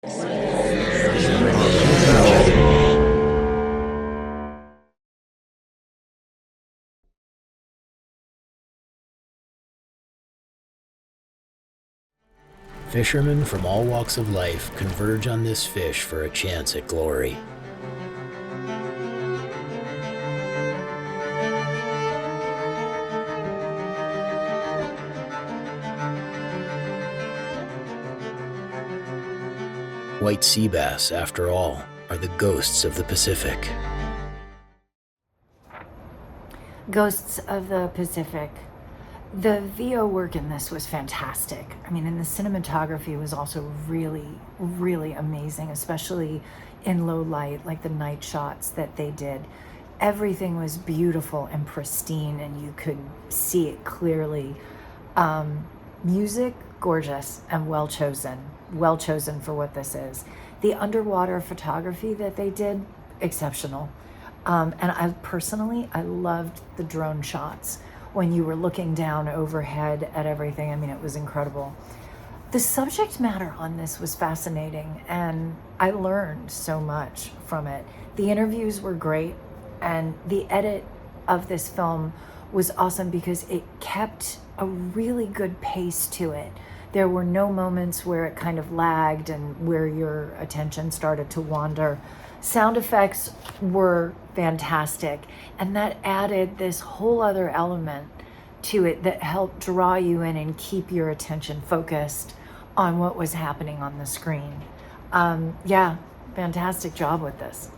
Fishermen from all walks of life converge on this fish for a chance at glory. White sea bass, after all, are the ghosts of the Pacific. Ghosts of the Pacific. The VO work in this was fantastic. I mean, and the cinematography was also really, really amazing, especially in low light, like the night shots that they did. Everything was beautiful and pristine, and you could see it clearly. Music, gorgeous and well chosen for what this is. The underwater photography that they did, exceptional. And I loved the drone shots when you were looking down overhead at everything. I mean, it was incredible. The subject matter on this was fascinating, and I learned so much from it. The interviews were great, and the edit of this film was awesome because it kept a really good pace to it. There were no moments where it kind of lagged and where your attention started to wander. Sound effects were fantastic, and that added this whole other element to it that helped draw you in and keep your attention focused on what was happening on the screen. Yeah, fantastic job with this.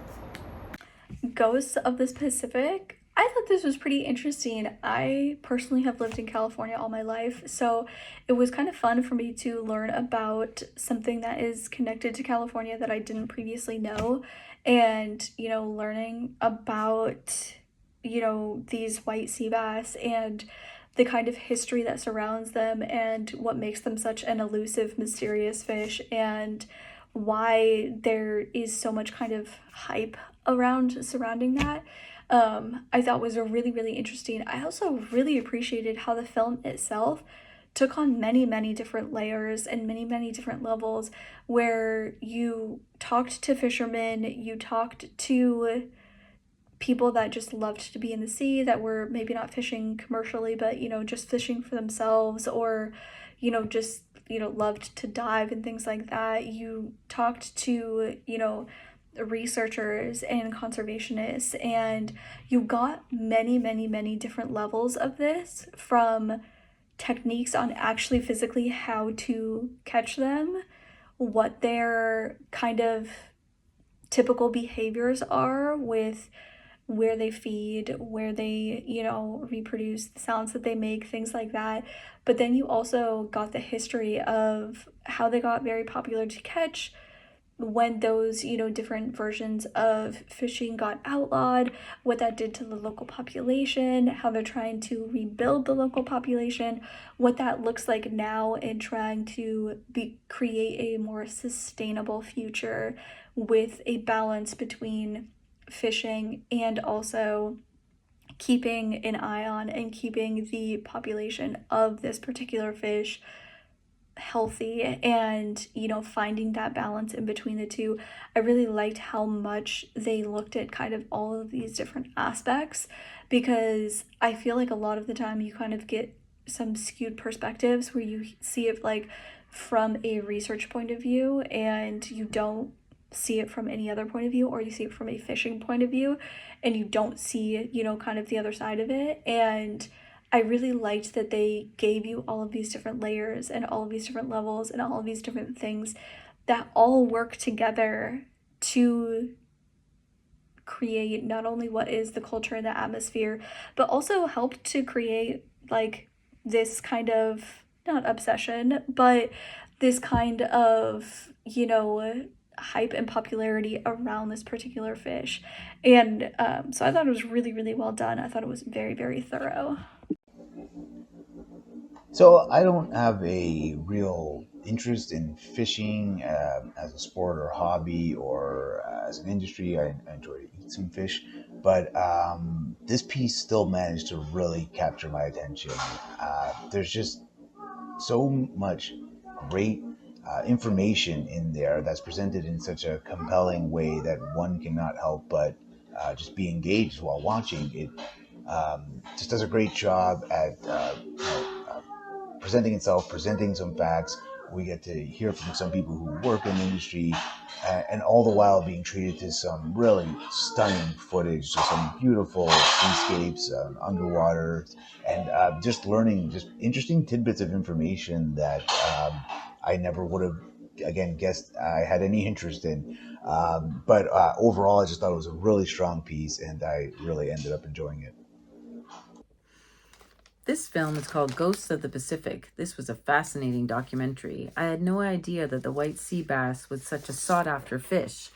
Ghosts of the Pacific. I thought this was pretty interesting. I personally have lived in California all my life, so it was kind of fun for me to learn about something that is connected to California that I didn't previously know. And, learning about, these white sea bass and the kind of history that surrounds them and what makes them such an elusive, mysterious fish, and why there is so much kind of hype around surrounding that. I thought was a really, really interesting. I also really appreciated how the film itself took on many, many different layers and many, many different levels, where you talked to fishermen, you talked to people that just loved to be in the sea, that were maybe not fishing commercially, but just fishing for themselves, or just loved to dive and things like that. You talked to researchers and conservationists, and you got many, many, many different levels of this, from techniques on actually physically how to catch them, what their kind of typical behaviors are with where they feed, where they, reproduce, the sounds that they make, things like that. But then you also got the history of how they got very popular to catch, when those, different versions of fishing got outlawed, what that did to the local population, how they're trying to rebuild the local population, what that looks like now in trying to create a more sustainable future with a balance between fishing and also keeping an eye on and keeping the population of this particular fish healthy, and finding that balance in between the two. I really liked how much they looked at kind of all of these different aspects, because I feel like a lot of the time you kind of get some skewed perspectives where you see it like from a research point of view, and you don't see it from any other point of view, or you see it from a fishing point of view and you don't see kind of the other side of it. And I really liked that they gave you all of these different layers and all of these different levels and all of these different things that all work together to create not only what is the culture and the atmosphere, but also helped to create like this kind of, not obsession, but this kind of, hype and popularity around this particular fish. And so I thought it was really, really well done. I thought it was very, very thorough. So I don't have a real interest in fishing as a sport or hobby or as an industry. I enjoy to eat some fish, but this piece still managed to really capture my attention. There's just so much great information in there that's presented in such a compelling way that one cannot help but just be engaged while watching it. Just does a great job at presenting itself, presenting some facts. We get to hear from some people who work in the industry, and all the while being treated to some really stunning footage, just some beautiful seascapes, underwater, and just learning just interesting tidbits of information that I never would have, again, guessed I had any interest in. But overall, I just thought it was a really strong piece, and I really ended up enjoying it. This film is called Ghosts of the Pacific. This was a fascinating documentary. I had no idea that the white sea bass was such a sought-after fish.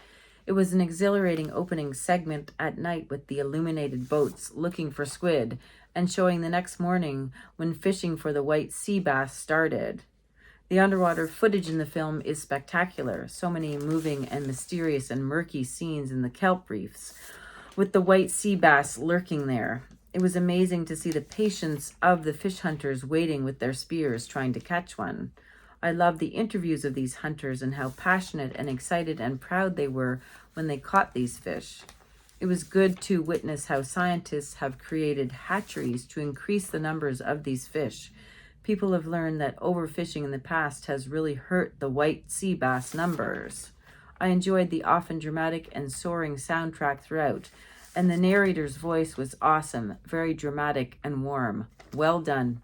It was an exhilarating opening segment at night with the illuminated boats looking for squid and showing the next morning when fishing for the white sea bass started. The underwater footage in the film is spectacular. So many moving and mysterious and murky scenes in the kelp reefs, with the white sea bass lurking there. It was amazing to see the patience of the fish hunters waiting with their spears trying to catch one. I loved the interviews of these hunters and how passionate and excited and proud they were when they caught these fish. It was good to witness how scientists have created hatcheries to increase the numbers of these fish. People have learned that overfishing in the past has really hurt the white sea bass numbers. I enjoyed the often dramatic and soaring soundtrack throughout, and the narrator's voice was awesome, very dramatic and warm. Well done.